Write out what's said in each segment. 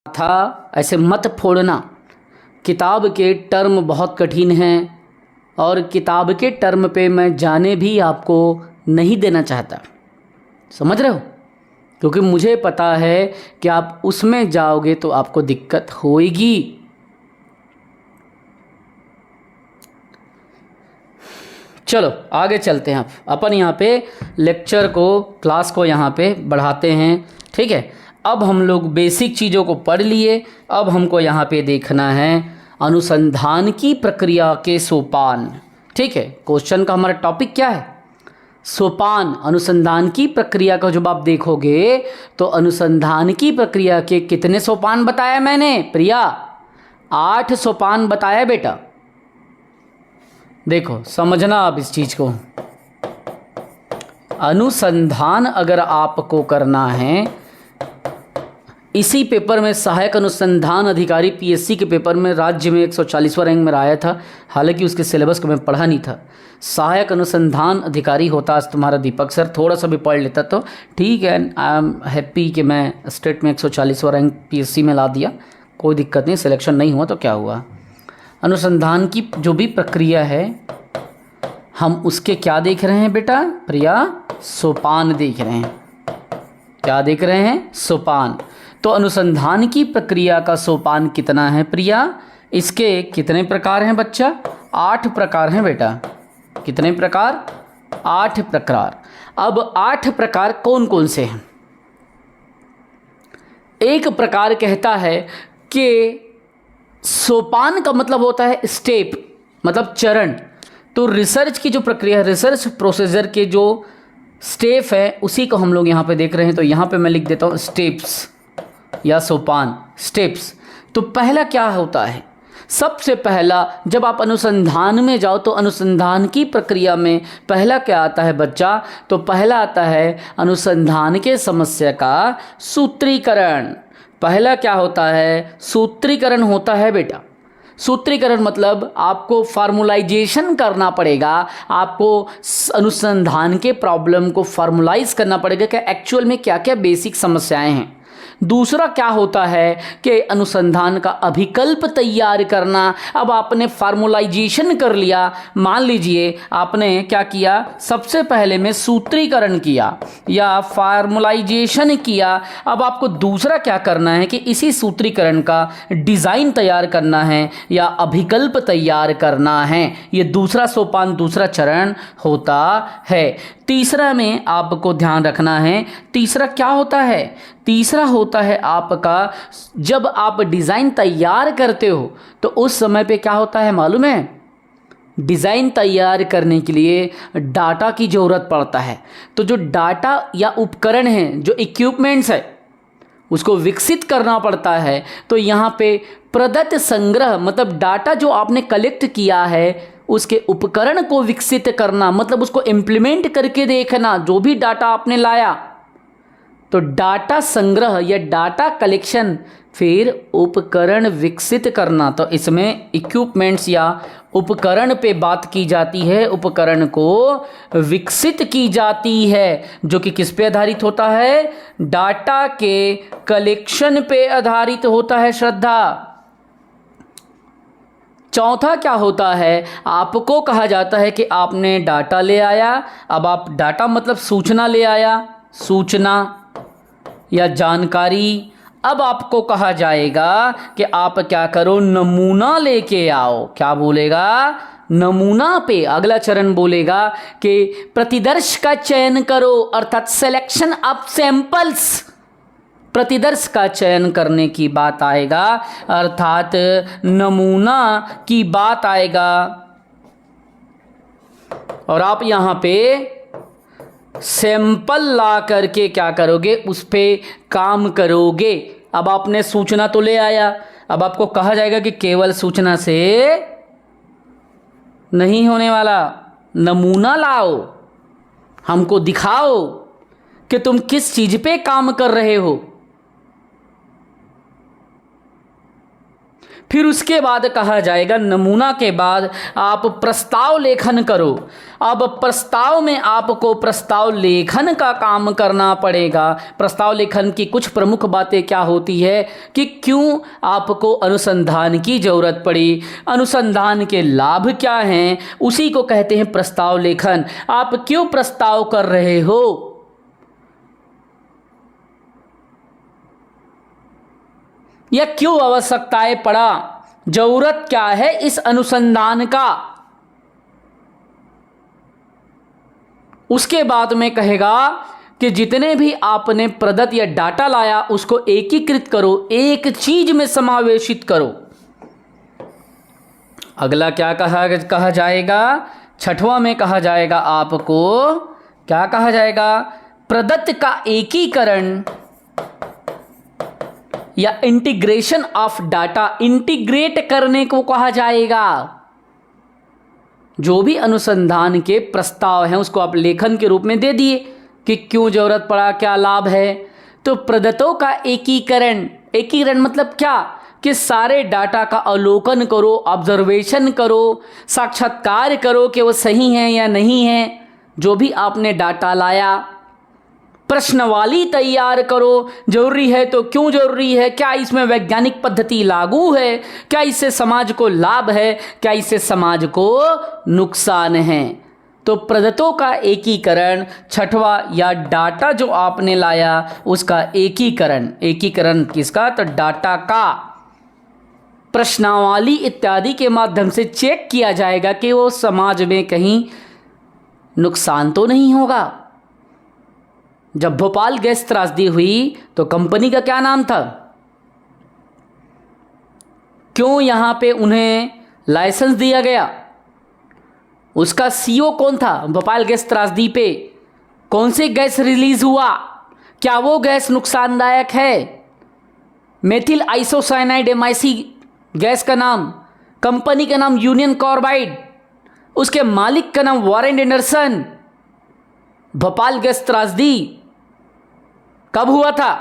था, ऐसे मत फोड़ना। किताब के टर्म बहुत कठिन हैं और किताब के टर्म पे मैं जाने भी आपको नहीं देना चाहता, समझ रहे हो? क्योंकि मुझे पता है कि आप उसमें जाओगे तो आपको दिक्कत होएगी। चलो आगे चलते हैं। अपन यहाँ पे लेक्चर को, क्लास को यहाँ पे बढ़ाते हैं, ठीक है। अब हम लोग बेसिक चीज़ों को पढ़ लिए। अब हमको यहाँ पे देखना है अनुसंधान की प्रक्रिया के सोपान, ठीक है। क्वेश्चन का हमारा टॉपिक क्या है? सोपान। अनुसंधान की प्रक्रिया का जब आप देखोगे तो अनुसंधान की प्रक्रिया के कितने सोपान बताया मैंने प्रिया? 8 सोपान बताया बेटा। देखो समझना आप इस चीज को। अनुसंधान अगर आपको करना है, इसी पेपर में सहायक अनुसंधान अधिकारी पीएससी के पेपर में राज्य में 140वां रैंक में आया था। हालांकि उसके सिलेबस को मैं पढ़ा नहीं था। सहायक अनुसंधान अधिकारी होता आज तुम्हारा दीपक सर, थोड़ा सा भी पढ़ लेता तो ठीक है। आई एम हैप्पी कि मैं स्टेट में 140वां रैंक पीएससी में ला दिया, कोई दिक्कत नहीं। सिलेक्शन नहीं हुआ तो क्या हुआ। अनुसंधान की जो भी प्रक्रिया है हम उसके क्या देख रहे हैं बेटा प्रिया? सोपान देख रहे हैं। क्या देख रहे हैं? सोपान। तो अनुसंधान की प्रक्रिया का सोपान कितना है प्रिया? इसके कितने प्रकार हैं बच्चा? 8 प्रकार हैं बेटा। कितने प्रकार? 8 प्रकार। अब 8 प्रकार कौन कौन से हैं? एक प्रकार कहता है कि सोपान का मतलब होता है स्टेप, मतलब चरण। तो रिसर्च की जो प्रक्रिया है, रिसर्च प्रोसीजर के जो स्टेप है उसी को हम लोग यहाँ पे देख रहे हैं। तो यहाँ पे मैं लिख देता हूँ स्टेप्स या सोपान, स्टेप्स। तो पहला क्या होता है? सबसे पहला जब आप अनुसंधान में जाओ तो अनुसंधान की प्रक्रिया में पहला क्या आता है बच्चा? तो पहला आता है अनुसंधान के समस्या का सूत्रीकरण। पहला क्या होता है? सूत्रीकरण होता है बेटा। सूत्रीकरण मतलब आपको फार्मूलाइजेशन करना पड़ेगा, आपको अनुसंधान के प्रॉब्लम को फार्मूलाइज करना पड़ेगा कि एक्चुअल में क्या क्या बेसिक समस्याएं हैं। दूसरा क्या होता है कि अनुसंधान का अभिकल्प तैयार करना। अब आपने फार्मूलाइजेशन कर लिया, मान लीजिए आपने क्या किया, सबसे पहले में सूत्रीकरण किया या फार्मूलाइजेशन किया। अब आपको दूसरा क्या करना है कि इसी सूत्रीकरण का डिज़ाइन तैयार करना है या अभिकल्प तैयार करना है। ये दूसरा सोपान, दूसरा चरण होता है। तीसरा में आपको ध्यान रखना है, तीसरा क्या होता है? तीसरा होता है आपका जब आप डिज़ाइन तैयार करते हो तो उस समय पे क्या होता है मालूम है? डिज़ाइन तैयार करने के लिए डाटा की ज़रूरत पड़ता है। तो जो डाटा या उपकरण हैं, जो इक्विपमेंट्स है, उसको विकसित करना पड़ता है। तो यहाँ पे प्रदत्त संग्रह मतलब डाटा जो आपने कलेक्ट किया है उसके उपकरण को विकसित करना, मतलब उसको इम्प्लीमेंट करके देखना जो भी डाटा आपने लाया। तो डाटा संग्रह या डाटा कलेक्शन, फिर उपकरण विकसित करना। तो इसमें इक्विपमेंट्स या उपकरण पे बात की जाती है, उपकरण को विकसित की जाती है, जो कि किस पे आधारित होता है? डाटा के कलेक्शन पे आधारित होता है श्रद्धा। चौथा क्या होता है? आपको कहा जाता है कि आपने डाटा ले आया। अब आप डाटा मतलब सूचना ले आया, सूचना या जानकारी। अब आपको कहा जाएगा कि आप क्या करो, नमूना लेके आओ। क्या बोलेगा? नमूना पे अगला चरण बोलेगा कि प्रतिदर्श का चयन करो, अर्थात सिलेक्शन ऑफ सैंपल्स। प्रतिदर्श का चयन करने की बात आएगा, अर्थात नमूना की बात आएगा। और आप यहाँ पे सैंपल ला करके क्या करोगे? उस पे काम करोगे। अब आपने सूचना तो ले आया, अब आपको कहा जाएगा कि केवल सूचना से नहीं होने वाला, नमूना लाओ, हमको दिखाओ कि तुम किस चीज पे काम कर रहे हो। फिर उसके बाद कहा जाएगा नमूना के बाद आप प्रस्ताव लेखन करो। अब प्रस्ताव में आपको प्रस्ताव लेखन का काम करना पड़ेगा। प्रस्ताव लेखन की कुछ प्रमुख बातें क्या होती है कि क्यों आपको अनुसंधान की ज़रूरत पड़ी, अनुसंधान के लाभ क्या हैं, उसी को कहते हैं प्रस्ताव लेखन। आप क्यों प्रस्ताव कर रहे हो, या क्यों आवश्यकताएं पड़ा, जरूरत क्या है इस अनुसंधान का। उसके बाद में कहेगा कि जितने भी आपने प्रदत्त या डाटा लाया उसको एकीकृत करो, एक चीज में समावेशित करो। अगला क्या कहा जाएगा, छठवां में कहा जाएगा आपको, क्या कहा जाएगा, प्रदत्त का एकीकरण या इंटीग्रेशन ऑफ डाटा, इंटीग्रेट करने को कहा जाएगा। जो भी अनुसंधान के प्रस्ताव हैं उसको आप लेखन के रूप में दे दिए कि क्यों जरूरत पड़ा, क्या लाभ है। तो प्रदत्तों का एकीकरण, एकीकरण मतलब क्या कि सारे डाटा का अवलोकन करो, ऑब्जर्वेशन करो, साक्षात्कार करो कि वो सही है या नहीं है। जो भी आपने डाटा लाया, प्रश्नवाली तैयार करो, जरूरी है तो क्यों जरूरी है, क्या इसमें वैज्ञानिक पद्धति लागू है, क्या इससे समाज को लाभ है, क्या इससे समाज को नुकसान है। तो प्रदत्तों का एकीकरण छठवा, या डाटा जो आपने लाया उसका एकीकरण। एकीकरण किसका, तो डाटा का। प्रश्नावली इत्यादि के माध्यम से चेक किया जाएगा कि वो समाज में कहीं नुकसान तो नहीं होगा। जब भोपाल गैस त्रासदी हुई तो कंपनी का क्या नाम था, क्यों यहाँ पे उन्हें लाइसेंस दिया गया, उसका सीईओ कौन था, भोपाल गैस त्रासदी पे कौन से गैस रिलीज हुआ, क्या वो गैस नुकसानदायक है, मेथिल आइसोसाइनाइड MIC गैस का नाम, कंपनी का नाम यूनियन कार्बाइड, उसके मालिक का नाम वॉरेन एंडरसन। भोपाल गैस त्रासदी कब हुआ था,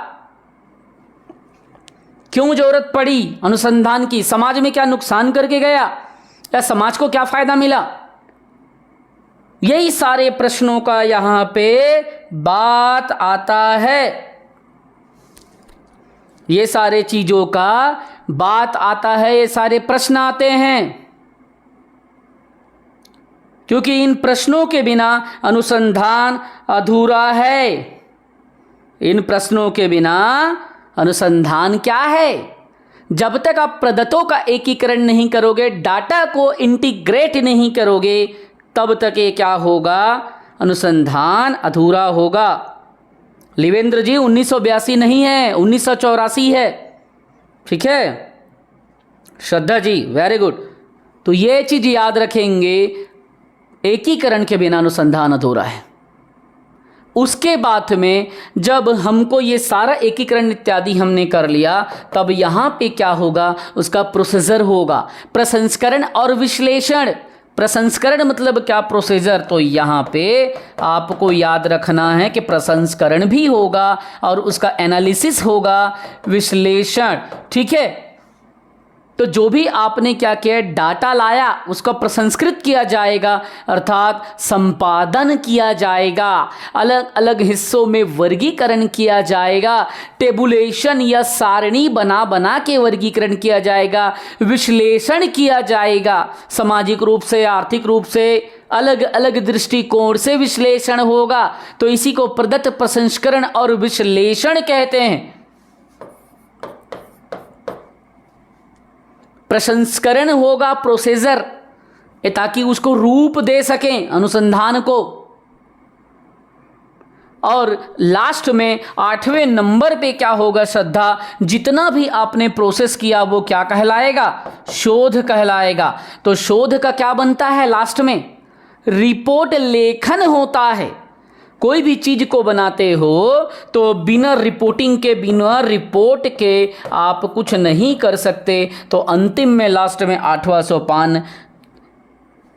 क्यों जरूरत पड़ी अनुसंधान की, समाज में क्या नुकसान करके गया या समाज को क्या फायदा मिला। यही सारे प्रश्नों का यहां पे बात आता है, ये सारे चीजों का बात आता है, ये सारे प्रश्न आते हैं। क्योंकि इन प्रश्नों के बिना अनुसंधान अधूरा है। इन प्रश्नों के बिना अनुसंधान क्या है, जब तक आप प्रदत्तों का एकीकरण नहीं करोगे, डाटा को इंटीग्रेट नहीं करोगे, तब तक ये क्या होगा, अनुसंधान अधूरा होगा। लिवेंद्र जी 1982 नहीं है, 1984 है, ठीक है। Shraddha ji very good. तो ये चीज याद रखेंगे, एकीकरण के बिना अनुसंधान अधूरा है। उसके बाद में जब हमको ये सारा एकीकरण इत्यादि हमने कर लिया, तब यहाँ पे क्या होगा, उसका प्रोसीजर होगा, प्रसंस्करण और विश्लेषण। प्रसंस्करण मतलब क्या, प्रोसीजर। तो यहाँ पे आपको याद रखना है कि प्रसंस्करण भी होगा और उसका एनालिसिस होगा, विश्लेषण, ठीक है। तो जो भी आपने क्या किया, डाटा लाया, उसका प्रसंस्कृत किया जाएगा, अर्थात संपादन किया जाएगा, अलग अलग हिस्सों में वर्गीकरण किया जाएगा, टेबुलेशन या सारणी बना बना के वर्गीकरण किया जाएगा, विश्लेषण किया जाएगा, सामाजिक रूप से, आर्थिक रूप से, अलग अलग दृष्टिकोण से विश्लेषण होगा। तो इसी को प्रदत्त प्रसंस्करण और विश्लेषण कहते हैं। प्रसंस्करण होगा प्रोसेसर, ताकि उसको रूप दे सकें अनुसंधान को। और लास्ट में 8वें नंबर पे क्या होगा श्रद्धा, जितना भी आपने प्रोसेस किया वो क्या कहलाएगा, शोध कहलाएगा। तो शोध का क्या बनता है, लास्ट में रिपोर्ट लेखन होता है। कोई भी चीज को बनाते हो तो बिना रिपोर्टिंग के, बिना रिपोर्ट के आप कुछ नहीं कर सकते। तो अंतिम में लास्ट में 8वां सोपान,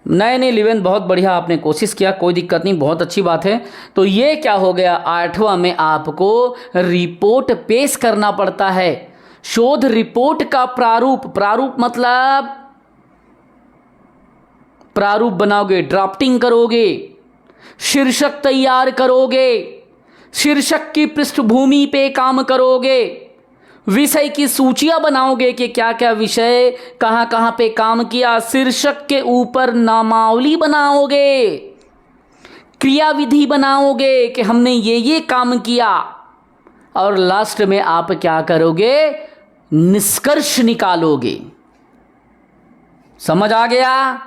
नहीं लिवेंद्र बहुत बढ़िया आपने कोशिश किया, कोई दिक्कत नहीं, बहुत अच्छी बात है। तो ये क्या हो गया, 8वां में आपको रिपोर्ट पेश करना पड़ता है। शोध रिपोर्ट का प्रारूप, प्रारूप मतलब प्रारूप बनाओगे, ड्राफ्टिंग करोगे, शीर्षक तैयार करोगे, शीर्षक की पृष्ठभूमि पे काम करोगे, विषय की सूचियां बनाओगे कि क्या क्या विषय कहाँ कहाँ पे काम किया, शीर्षक के ऊपर नामावली बनाओगे, क्रियाविधि बनाओगे कि हमने ये काम किया, और लास्ट में आप क्या करोगे, निष्कर्ष निकालोगे। समझ आ गया?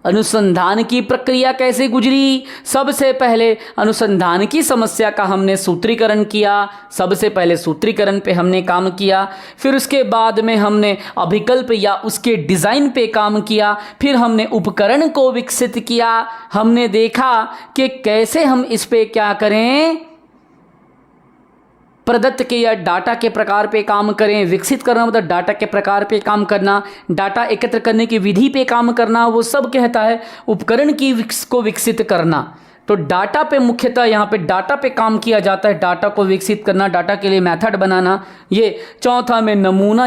अनुसंधान की प्रक्रिया कैसे गुजरी? सबसे पहले अनुसंधान की समस्या का हमने सूत्रीकरण किया, सबसे पहले सूत्रीकरण पे हमने काम किया, फिर उसके बाद में हमने अभिकल्प या उसके डिज़ाइन पे काम किया, फिर हमने उपकरण को विकसित किया, हमने देखा कि कैसे हम इस पे क्या करें, प्रदत्त के या डाटा के प्रकार पे काम करें। विकसित करना मतलब डाटा के प्रकार पे काम करना, डाटा एकत्र करने की विधि पे काम करना, वो सब कहता है उपकरण को विकसित करना। तो डाटा पे मुख्यतः यहाँ पे डाटा पे काम किया जाता है, डाटा को विकसित करना, डाटा के लिए मेथड बनाना। ये चौथा में नमूना